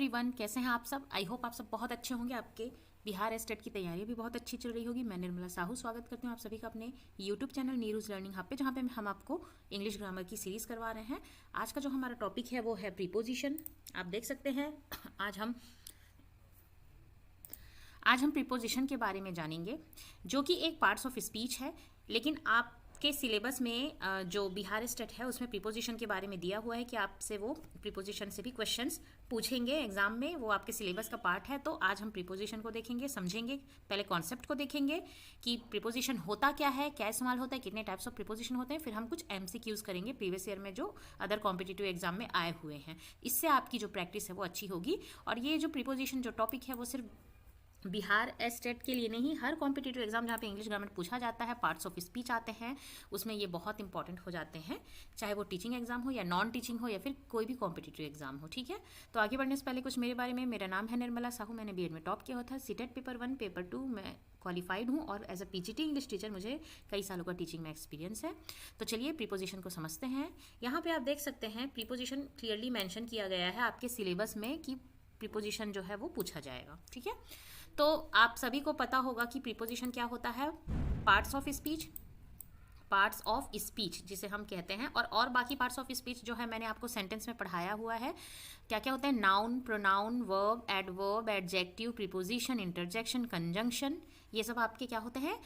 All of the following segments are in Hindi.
एवरीवन, कैसे हैं आप सब। आई होप आप सब बहुत अच्छे होंगे। आपके बिहार स्टेट की तैयारी भी बहुत अच्छी चल रही होगी। मैं निर्मला साहू स्वागत करती हूँ आप सभी का अपने यूट्यूब चैनल नीरूज लर्निंग हब पे, जहाँ पे हम आपको इंग्लिश ग्रामर की सीरीज़ करवा रहे हैं। आज का जो हमारा टॉपिक है वो है प्रीपोजिशन। आप देख सकते हैं आज हम प्रीपोजिशन के बारे में जानेंगे, जो कि एक पार्ट्स ऑफ स्पीच है। लेकिन आपके सिलेबस में जो बिहार स्टेट है उसमें प्रीपोजिशन के बारे में दिया हुआ है कि आपसे वो प्रीपोजिशन से भी क्वेश्चंस पूछेंगे एग्जाम में। वो आपके सिलेबस का पार्ट है। तो आज हम प्रीपोजिशन को देखेंगे, समझेंगे। पहले कॉन्सेप्ट को देखेंगे कि प्रीपोजिशन होता क्या है, क्या इस्तेमाल होता है, कितने टाइप्स ऑफ प्रीपोजिशन होते हैं। फिर हम कुछ MCQs करेंगे प्रीवियस ईयर में जो अदर कॉम्पिटिटिव एग्जाम में आए हुए हैं। इससे आपकी जो प्रैक्टिस है वो अच्छी होगी। और ये जो प्रीपोजिशन जो टॉपिक है वो सिर्फ बिहार स्टेट के लिए नहीं, हर कॉम्पिटिटिव एग्जाम जहाँ पे इंग्लिश ग्रामर पूछा जाता है, पार्ट्स ऑफ स्पीच आते हैं, उसमें ये बहुत इंपॉर्टेंट हो जाते हैं। चाहे वो टीचिंग एग्जाम हो या नॉन टीचिंग हो या फिर कोई भी कॉम्पिटिटिव एग्जाम हो। ठीक है, तो आगे बढ़ने से पहले कुछ मेरे बारे में। मेरा नाम है निर्मला साहू। मैंने BEd में टॉप किया हुआ था। सीटेट पेपर 1 पेपर 2 मैं क्वालिफाइड हूँ और as a PGT English teacher मुझे कई सालों का टीचिंग में एक्सपीरियंस है। तो चलिए प्रीपोजिशन को समझते हैं। यहाँ पे आप देख सकते हैं प्रीपोजिशन क्लियरली मेंशन किया गया है आपके सिलेबस में कि प्रीपोजिशन जो है वो पूछा जाएगा। ठीक है, तो आप सभी को पता होगा कि प्रीपोजिशन क्या होता है। पार्ट्स ऑफ स्पीच जिसे हम कहते हैं, और बाकी पार्ट्स ऑफ स्पीच जो है मैंने आपको सेंटेंस में पढ़ाया हुआ है। क्या क्या होता है? Noun, pronoun, verb, adverb, adjective, preposition, interjection, conjunction, ये सब आपके क्या होते हैं?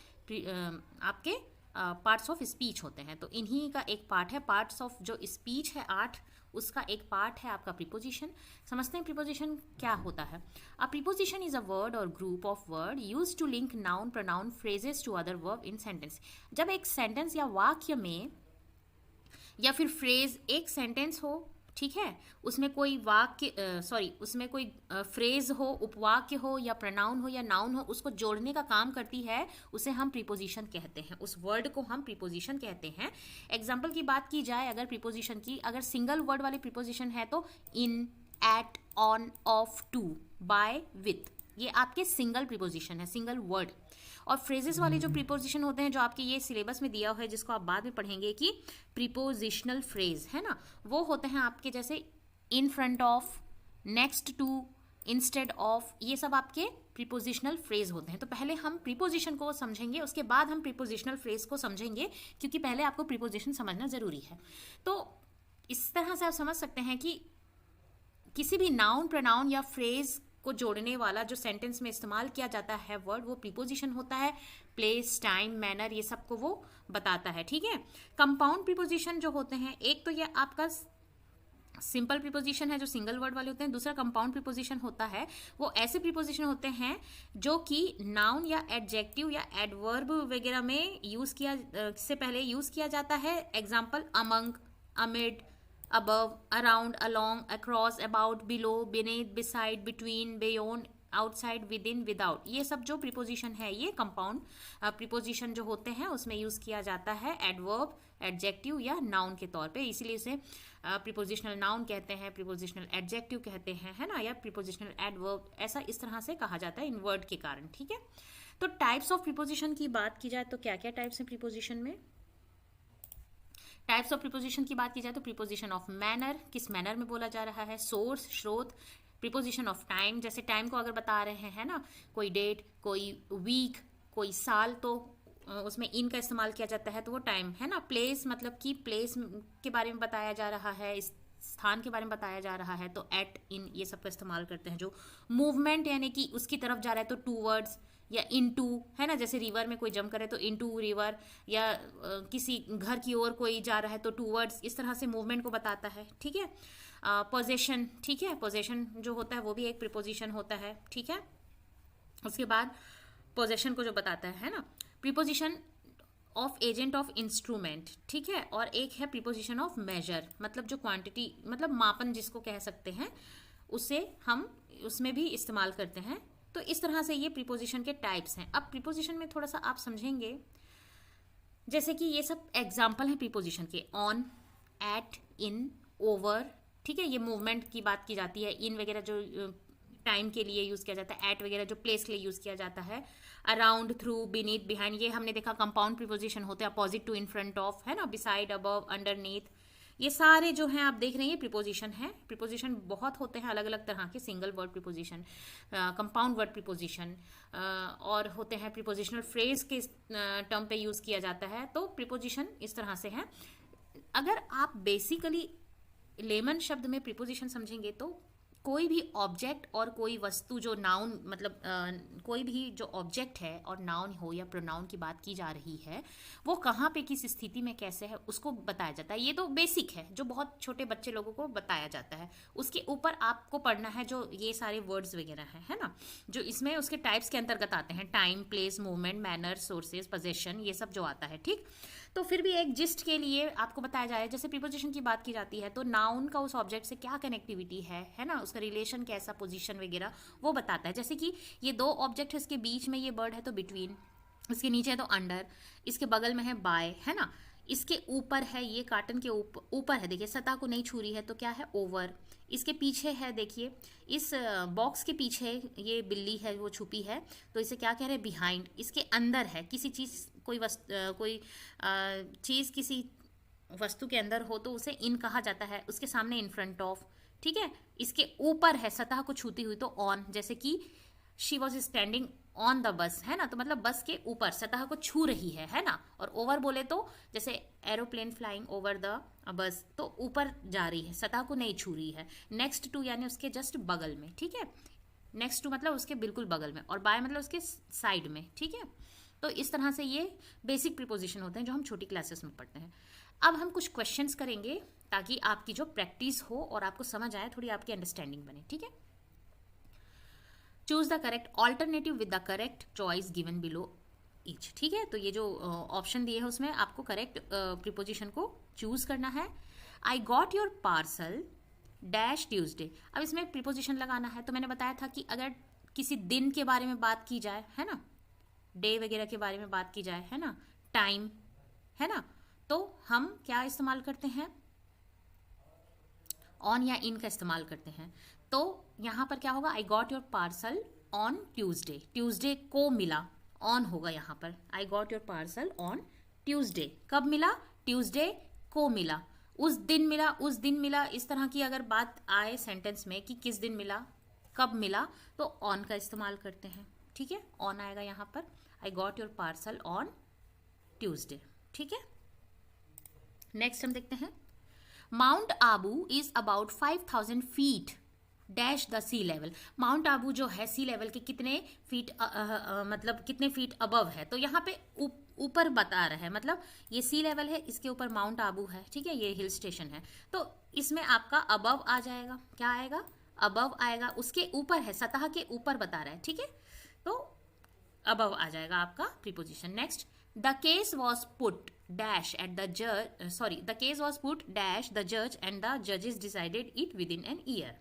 आपके पार्ट्स ऑफ स्पीच होते हैं। तो इन्हीं का एक पार्ट है। पार्ट्स ऑफ जो स्पीच है 8, उसका एक पार्ट है आपका प्रीपोजिशन। समझते हैं प्रीपोजिशन क्या होता है। A preposition is a word और group of word use to link noun, pronoun, phrases to other verb in sentence. जब एक सेंटेंस या वाक्य में या फिर फ्रेज, एक सेंटेंस हो, ठीक है, उसमें कोई उसमें कोई फ्रेज हो, उपवाक्य हो या प्रोनाउन हो या नाउन हो, उसको जोड़ने का काम करती है, उसे हम प्रीपोजिशन कहते हैं। उस वर्ड को हम प्रीपोजिशन कहते हैं। एग्जाम्पल की बात की जाए अगर प्रीपोजिशन की, अगर सिंगल वर्ड वाली प्रीपोजिशन है तो in, at, on, of, to, by, with, ये आपके सिंगल प्रीपोजिशन है, सिंगल वर्ड। और फ्रेजेस वाले जो प्रीपोजिशन होते हैं, जो आपके ये सिलेबस में दिया हुआ है, जिसको आप बाद में पढ़ेंगे कि प्रीपोजिशनल फ्रेज है ना, वो होते हैं आपके जैसे in front of, next to, instead of, ये सब आपके प्रीपोजिशनल फ्रेज होते हैं। तो पहले हम प्रीपोजिशन को समझेंगे, उसके बाद हम प्रीपोजिशनल फ्रेज को समझेंगे, क्योंकि पहले आपको प्रीपोजिशन समझना जरूरी है। तो इस तरह से आप समझ सकते हैं कि किसी भी नाउन, प्रोनाउन या फ्रेज को जोड़ने वाला जो सेंटेंस में इस्तेमाल किया जाता है वर्ड, वो प्रीपोजिशन होता है। प्लेस, टाइम, मैनर, ये सबको वो बताता है। ठीक है, कंपाउंड प्रीपोजिशन जो होते हैं, एक तो ये आपका सिंपल प्रीपोजिशन है जो सिंगल वर्ड वाले होते हैं। दूसरा कंपाउंड प्रीपोजिशन होता है, वो ऐसे प्रीपोजिशन होते हैं जो कि नाउन या एडजेक्टिव या एडवर्ब वगैरह में यूज किया से पहले यूज किया जाता है। Example among, amid, above, around, along, across, about, below, beneath, beside, between, beyond, outside, with in, without, ये सब जो प्रीपोजिशन है ये कंपाउंड प्रीपोजिशन जो होते हैं उसमें यूज किया जाता है एडवर्ब, एडजेक्टिव या नाउन के तौर पे। इसीलिए इसे प्रीपोजिशनल नाउन कहते हैं, प्रीपोजिशनल एडजेक्टिव कहते हैं, है ना, या प्रीपोजिशनल एडवर्ब, ऐसा इस तरह से कहा जाता है इन वर्ड के कारण। ठीक है, तो टाइप्स ऑफ प्रीपोजिशन की बात की जाए तो क्या क्या टाइप्स हैं प्रीपोजिशन में। टाइप्स ऑफ प्रीपोजिशन की बात की जाए तो प्रीपोजिशन ऑफ मैनर, किस मैनर में बोला जा रहा है। सोर्स, स्रोत। प्रीपोजिशन ऑफ टाइम, जैसे टाइम को अगर बता रहे हैं ना, कोई डेट, कोई वीक, कोई साल, तो उसमें इन का इस्तेमाल किया जाता है, तो वो टाइम है ना। प्लेस, मतलब कि प्लेस के बारे में बताया जा रहा है, इस स्थान के बारे में बताया जा रहा है, तो एट, इन, ये सब का इस्तेमाल करते हैं। जो मूवमेंट यानी कि उसकी तरफ जा रहा है तो टूवर्ड्स या इनटू, है ना, जैसे रिवर में कोई जंप करे तो इनटू रिवर, या किसी घर की ओर कोई जा रहा है तो टूवर्ड्स, इस तरह से मूवमेंट को बताता है। ठीक है, पोजेशन, ठीक है, पोजेशन जो होता है वो भी एक प्रीपोजिशन होता है। ठीक है, उसके बाद पोजेशन को जो बताता है ना, preposition of agent of instrument, ठीक है, और एक है प्रीपोजिशन ऑफ मेजर, मतलब जो क्वांटिटी, मतलब मापन जिसको कह सकते हैं, उसे हम उसमें भी इस्तेमाल करते हैं। तो इस तरह से ये प्रीपोजिशन के टाइप्स हैं। अब प्रीपोजिशन में थोड़ा सा आप समझेंगे, जैसे कि ये सब एग्जाम्पल हैं प्रीपोजिशन के। ऑन, एट, इन, ओवर, ठीक है, ये मूवमेंट की बात की जाती है। इन वगैरह जो टाइम के लिए यूज किया जाता है, एट वगैरह जो प्लेस के लिए यूज किया जाता है। अराउंड, थ्रू, बीनीथ, बिहाइंड, ये हमने देखा कंपाउंड प्रीपोजिशन होते हैं। Opposite to, in front of, है ना, बिसाइड, अबव, अंडरनीथ, ये सारे जो हैं आप देख रहे हैं प्रीपोजिशन है। प्रीपोजिशन बहुत होते हैं अलग अलग तरह के, single word preposition, compound word preposition, और होते हैं प्रीपोजिशनल फ्रेज के टर्म पे यूज़ किया जाता है। तो प्रीपोजिशन इस तरह से है। अगर आप बेसिकली लेमन शब्द में प्रीपोजिशन समझेंगे तो कोई भी ऑब्जेक्ट और कोई वस्तु जो नाउन, मतलब कोई भी जो ऑब्जेक्ट है और नाउन हो या प्रोनाउन की बात की जा रही है, वो कहाँ पे किस स्थिति में कैसे है उसको बताया जाता है। ये तो बेसिक है जो बहुत छोटे बच्चे लोगों को बताया जाता है। उसके ऊपर आपको पढ़ना है जो ये सारे वर्ड्स वगैरह हैं, है ना, जो इसमें उसके टाइप्स के अंतर्गत आते हैं, time, place, movement, manner, sources, possession, ये सब जो आता है। ठीक, तो फिर भी एक जिस्ट के लिए आपको बताया जाए, जैसे प्रीपोजिशन की बात की जाती है तो नाउन का उस ऑब्जेक्ट से क्या कनेक्टिविटी है ना, उसका रिलेशन कैसा, पोजीशन वगैरह वो बताता है। जैसे कि ये दो ऑब्जेक्ट है, इसके बीच में ये वर्ड है तो बिटवीन, इसके नीचे है तो अंडर, इसके बगल में है बाय, है ना, इसके ऊपर है, ये कार्टन के ऊपर है, देखिए सतह को नहीं छू रही है तो क्या है, ओवर। इसके पीछे है, देखिए इस बॉक्स के पीछे ये बिल्ली है वो छुपी है तो इसे क्या कह रहे हैं, बिहाइंड। इसके अंदर है, किसी चीज़, कोई चीज़ किसी वस्तु के अंदर हो तो उसे इन कहा जाता है। उसके सामने इन फ्रंट ऑफ, ठीक है। इसके ऊपर है, सतह को छूती हुई तो ऑन, जैसे कि she was standing on the bus, है ना, तो मतलब बस के ऊपर, सतह को छू रही है ना। और ओवर बोले तो जैसे aeroplane flying over the bus, तो ऊपर जा रही है, सतह को नहीं छू रही है। नेक्स्ट टू यानी उसके जस्ट बगल में, ठीक है। नेक्स्ट टू मतलब उसके बिल्कुल बगल में, और बाय मतलब उसके साइड में, ठीक है। तो इस तरह से ये बेसिक प्रीपोजिशन होते हैं जो हम छोटी क्लासेस में पढ़ते हैं। अब हम कुछ क्वेश्चंस करेंगे ताकि आपकी जो प्रैक्टिस हो और आपको समझ आए, थोड़ी आपकी अंडरस्टैंडिंग बने, ठीक है। Choose the correct alternative with the correct choice given below each, ठीक है। तो ये जो ऑप्शन दिए हैं उसमें आपको करेक्ट प्रीपोजिशन को चूज करना है। आई got your parcel dash Tuesday. अब इसमें प्रीपोजिशन लगाना है, तो मैंने बताया था कि अगर किसी दिन के बारे में बात की जाए, है ना, डे वगैरह के बारे में बात की जाए, है ना, टाइम, है ना, तो हम क्या इस्तेमाल करते हैं, ऑन या इन का इस्तेमाल करते हैं। तो यहां पर क्या होगा, आई got your parcel on Tuesday, Tuesday को मिला, ऑन होगा यहां पर। I got your parcel on Tuesday, कब मिला, ट्यूजडे को मिला, उस दिन मिला, उस दिन मिला। इस तरह की अगर बात आए सेंटेंस में कि किस दिन मिला, कब मिला, तो ऑन का इस्तेमाल करते हैं, ठीक है। ऑन आएगा यहां पर, I got your parcel on Tuesday, ठीक है। नेक्स्ट हम देखते हैं, Mount Abu is about 5000 feet dash the sea level. Mount Abu जो है सी लेवल के कितने फीट, मतलब कितने फीट अबव है, तो यहाँ पे ऊपर बता रहा है, मतलब ये सी लेवल है, इसके ऊपर माउंट आबू है, ठीक है, ये हिल स्टेशन है। तो इसमें आपका अबव आ जाएगा, क्या आएगा, अबव आएगा, उसके ऊपर है, सतह के ऊपर बता रहा है, ठीक है, तो अबव आ जाएगा आपका preposition. Next, the case was put dash at the जज, sorry, the case was put dash the जज एंड द जजेस decided it with in an year.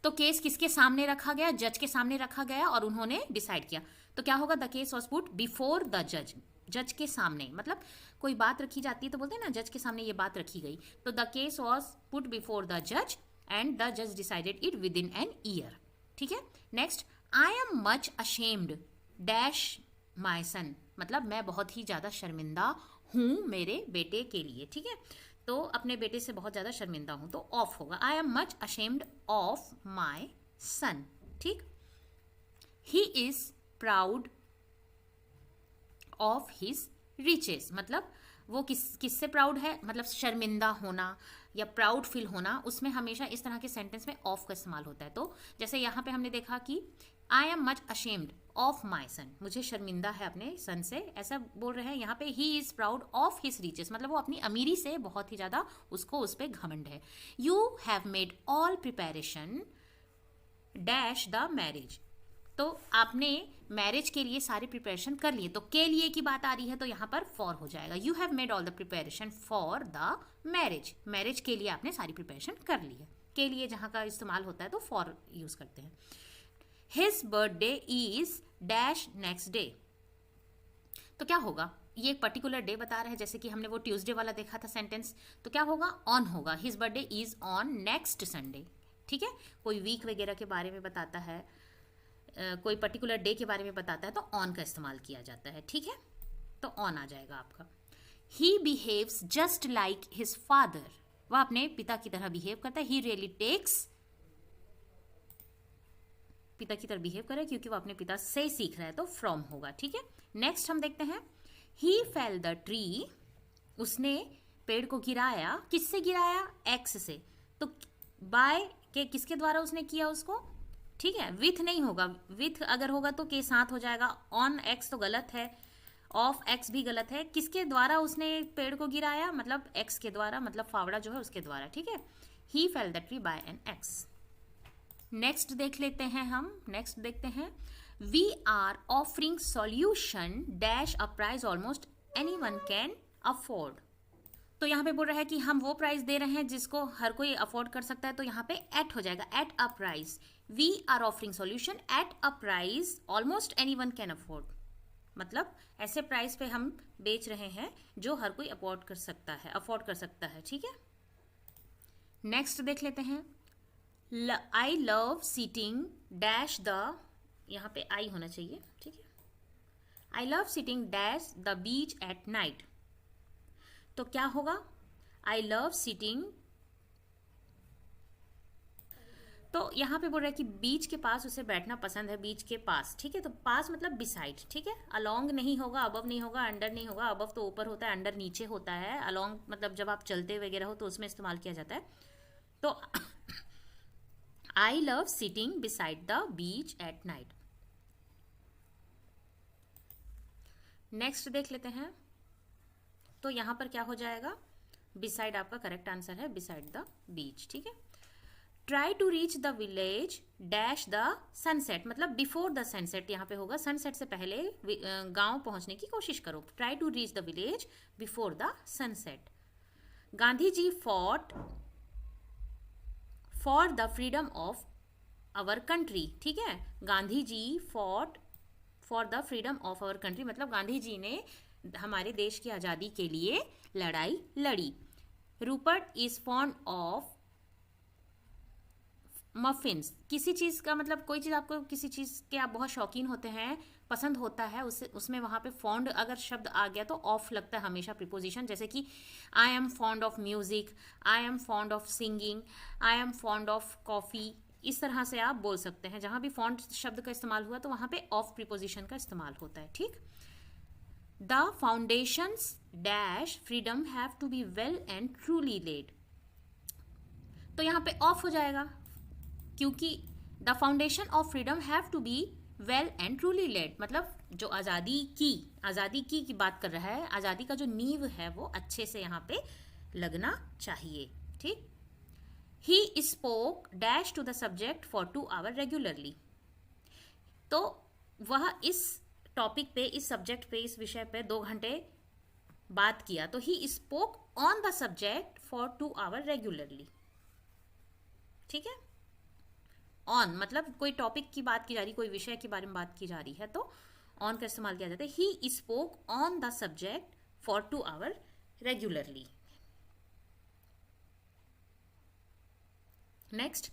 तो केस किसके सामने रखा गया, जज के सामने रखा गया और उन्होंने डिसाइड किया। तो क्या होगा, the case was put before the जज, जज के सामने, मतलब कोई बात रखी जाती है तो बोलते हैं ना जज के सामने ये बात रखी गई। तो the case was put before the जज एंड द जज decided it with in an year, ठीक है। Next, I am much ashamed dash माई सन, मतलब मैं बहुत ही ज्यादा शर्मिंदा हूं मेरे बेटे के लिए, ठीक है। तो अपने बेटे से बहुत ज्यादा शर्मिंदा हूं, तो ऑफ होगा, I am much ashamed of my son, ठीक। He is proud of his riches, मतलब वो किससे प्राउड है, मतलब शर्मिंदा होना या प्राउड फील होना, उसमें हमेशा इस तरह के सेंटेंस में ऑफ का इस्तेमाल होता है। तो जैसे यहाँ पे हमने देखा कि I am much ashamed of my son, मुझे शर्मिंदा है अपने सन से, ऐसा बोल रहे हैं। यहाँ पे he is proud of his riches, मतलब वो अपनी अमीरी से बहुत ही ज्यादा उसको उस पर घमंड है। You have made all preparation dash the marriage, तो आपने मैरिज के लिए सारी प्रिपरेशन कर लिए, तो के लिए की बात आ रही है तो यहाँ पर फॉर हो जाएगा। You have made all the preparation for the marriage, marriage के लिए आपने सारी प्रिपरेशन कर ली है। के लिए जहाँ का इस्तेमाल होता है तो फॉर यूज करते हैं। His birthday is dash next day, तो क्या होगा, ये एक पर्टिकुलर डे बता रहा है, जैसे कि हमने वो ट्यूसडे वाला देखा था सेंटेंस, तो क्या होगा, ऑन होगा। His birthday is on next Sunday, ठीक है। कोई वीक वगैरह के बारे में बताता है, कोई पर्टिकुलर डे के बारे में बताता है तो ऑन का इस्तेमाल किया जाता है, ठीक है। तो ऑन आ जाएगा आपका। He behaves just like his father वह अपने पिता की तरह बिहेव करता है। ही रियली टेक्स, पिता की तरह बिहेव कर रहा है क्योंकि वो अपने पिता से सीख रहा है, तो फ्रॉम होगा। ठीक है, नेक्स्ट हम देखते हैं ही फेल द ट्री, उसने पेड़ को गिराया। किससे गिराया? एक्स से। तो बाय के किसके द्वारा उसने किया उसको? ठीक है, विथ नहीं होगा, विथ अगर होगा तो के साथ हो जाएगा। ऑन एक्स तो गलत है, ऑफ एक्स भी गलत है। किसके द्वारा उसने पेड़ को गिराया? मतलब एक्स के द्वारा, मतलब फावड़ा जो है उसके द्वारा। ठीक है, he fell the tree by an axe. Next देख लेते हैं हम, नेक्स्ट देखते हैं we are offering solution dash a price almost any one can afford. तो यहाँ पे बोल रहा है कि हम वो प्राइस दे रहे हैं जिसको हर कोई अफोर्ड कर सकता है, तो यहाँ पे एट हो जाएगा, at a price. We are offering solution at a price almost any one can afford, मतलब ऐसे प्राइस पे हम बेच रहे हैं जो हर कोई अफोर्ड कर सकता है। ठीक है, नेक्स्ट देख लेते हैं I love sitting dash the, यहाँ पे आई होना चाहिए। ठीक है, I love sitting dash the beach at night. तो क्या होगा? आई लव सिटिंग, तो यहाँ पे बोल रहा है कि बीच के पास उसे बैठना पसंद है, बीच के पास। ठीक है, तो पास मतलब बिसाइड। ठीक है, अलोंग नहीं होगा, अबव नहीं होगा, अंडर नहीं होगा। अबव तो ऊपर होता है, अंडर नीचे होता है। अलोंग मतलब जब आप चलते वगैरह हो तो उसमें इस्तेमाल किया जाता है। तो I love sitting beside the beach at night. Next देख लेते हैं, तो यहां पर क्या हो जाएगा? बिसाइड आपका करेक्ट आंसर है, बिसाइड द बीच। ठीक है, try to reach the village dash the sunset, मतलब बिफोर द सनसेट यहाँ पे होगा, सनसेट से पहले गांव पहुंचने की कोशिश करो। Try to reach the village before the sunset. Gandhi ji fought for the freedom of our country. ठीक है, Gandhi ji fought for the freedom of our country, मतलब गांधी जी ने हमारे देश की आज़ादी के लिए लड़ाई लड़ी। Rupert is fond of muffins, किसी चीज़ का मतलब कोई चीज़ आपको, किसी चीज़ के आप बहुत शौकीन होते हैं, पसंद होता है, उसमें वहाँ पे फॉन्ड अगर शब्द आ गया तो ऑफ लगता है हमेशा प्रीपोजिशन। जैसे कि I am fond of music, I am fond of singing, I am fond of coffee, इस तरह से आप बोल सकते हैं। जहाँ भी फॉन्ड शब्द का इस्तेमाल हुआ तो वहाँ पे ऑफ प्रीपोजिशन का इस्तेमाल होता है। ठीक, the foundations dash freedom have to be well and truly laid. तो यहाँ पे ऑफ हो जाएगा क्योंकि the foundation of freedom have to be well and truly laid, मतलब जो आज़ादी की बात कर रहा है, आज़ादी का जो नींव है वो अच्छे से यहाँ पे लगना चाहिए। ठीक, he spoke dash to the subject for 2 hour regularly. तो वह इस टॉपिक पे, इस सब्जेक्ट पे, इस विषय पे 2 घंटे बात किया। तो he spoke on the subject for 2 hour regularly. ठीक है, ऑन मतलब कोई टॉपिक की बात की जा रही, कोई विषय के बारे में बात की जा रही है तो ऑन का इस्तेमाल किया जाता है। He spoke on the subject for 2 hour regularly. Next,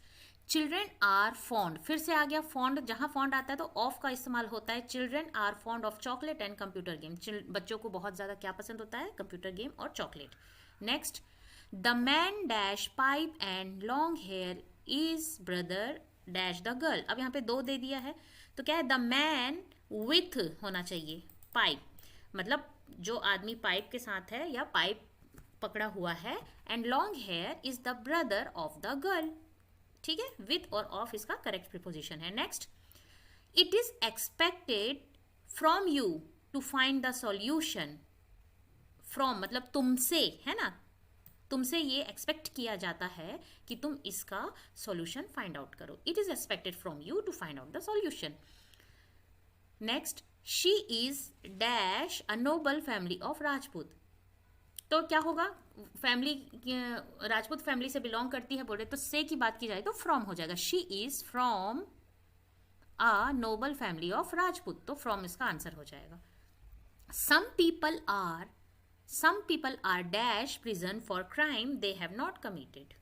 children are fond, फिर से आ गया फॉन्ड। जहां फॉन्ड आता है तो ऑफ का इस्तेमाल होता है। Children are fond of chocolate and computer game, बच्चों को बहुत ज्यादा क्या पसंद होता है? कंप्यूटर गेम और chocolate. Next, the man dash pipe and long hair is brother dash the girl. अब यहाँ पे 2 दे दिया है तो क्या है? द मैन विथ होना चाहिए पाइप, मतलब जो आदमी पाइप के साथ है या पाइप पकड़ा हुआ है, and long hair is the brother of the girl. ठीक है, विथ और ऑफ इसका करेक्ट प्रीपोजिशन है। Next, it is expected from you to find the solution. From मतलब तुमसे, है ना, तुमसे ये एक्सपेक्ट किया जाता है कि तुम इसका सॉल्यूशन फाइंड आउट करो। It is expected from you to find out the solution. Next, she is dash a noble family of Rajput. तो क्या होगा? फैमिली, राजपूत फैमिली से बिलोंग करती है बोले तो से की बात की जाए तो फ्रॉम हो जाएगा। She is from a noble family of Rajput, तो फ्रॉम इसका आंसर हो जाएगा। some people are dash prison for crime they have not committed।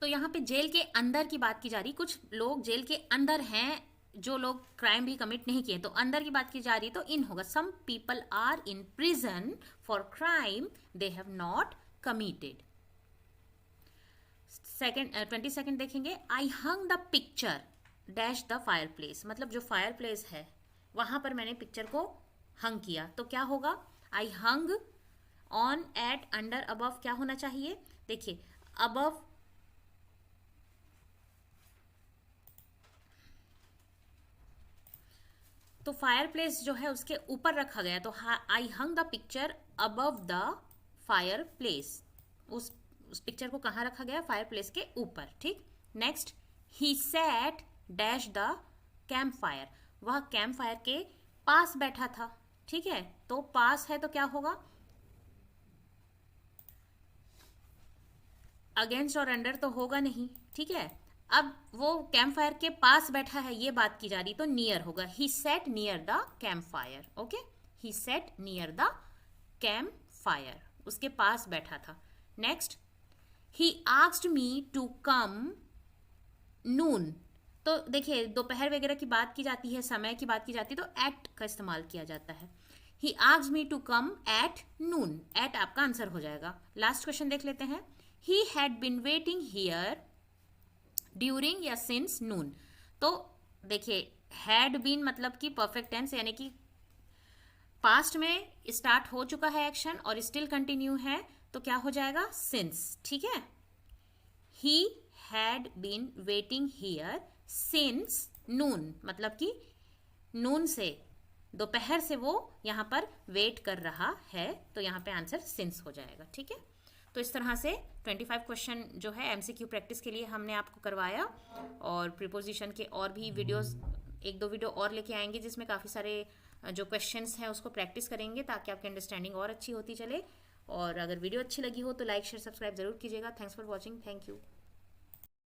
तो यहाँ पे जेल के अंदर की बात की जा रही, कुछ लोग जेल के अंदर हैं जो लोग क्राइम भी कमिट नहीं किए, तो अंदर की बात की जा रही तो इन होगा। some people are in prison for crime they have not committed. Second 22 देखेंगे, I hung the picture dash the fireplace, मतलब जो फायर प्लेस है वहां पर मैंने पिक्चर को हंग किया, तो क्या होगा, I hung on, at, under, above, क्या होना चाहिए, देखिए अबव, तो फायर प्लेस जो है उसके ऊपर रखा गया, तो I hung the picture above the fireplace, उस पिक्चर को कहाँ रखा गया, फायर प्लेस के ऊपर, ठीक। Next, he sat dash the campfire, वह कैंप फायर के पास बैठा था, ठीक है, तो पास है तो क्या होगा, अगेंस्ट और अंडर तो होगा नहीं, ठीक है। अब वो कैंप फायर के पास बैठा है ये बात की जा रही, तो नियर होगा, he set near the campfire, okay, he set near the campfire, उसके पास बैठा था। Next, he asked me to come noon, तो देखिए दोपहर वगैरह की बात की जाती है, समय की बात की जाती है, तो एट का इस्तेमाल किया जाता है। He asked me to come at noon, at आपका आंसर हो जाएगा। लास्ट क्वेश्चन देख लेते हैं, he had been waiting here during या सिंस नून, तो देखिए हैड बीन मतलब कि परफेक्ट टेंस, यानी कि पास्ट में स्टार्ट हो चुका है एक्शन और स्टिल कंटिन्यू है, तो क्या हो जाएगा, सिंस, ठीक है। He had been waiting here since noon, मतलब कि नून से, दोपहर से वो यहाँ पर वेट कर रहा है, तो यहाँ पे आंसर सिंस हो जाएगा, ठीक है। तो इस तरह से 25 क्वेश्चन जो है एमसीक्यू प्रैक्टिस के लिए हमने आपको करवाया, और प्रीपोजिशन के और भी वीडियोस, एक दो वीडियो और लेके आएंगे जिसमें काफ़ी सारे जो क्वेश्चंस हैं उसको प्रैक्टिस करेंगे, ताकि आपकी अंडरस्टैंडिंग और अच्छी होती चले। और अगर वीडियो अच्छी लगी हो तो लाइक शेयर सब्सक्राइब जरूर कीजिएगा। Thanks for watching, thank you.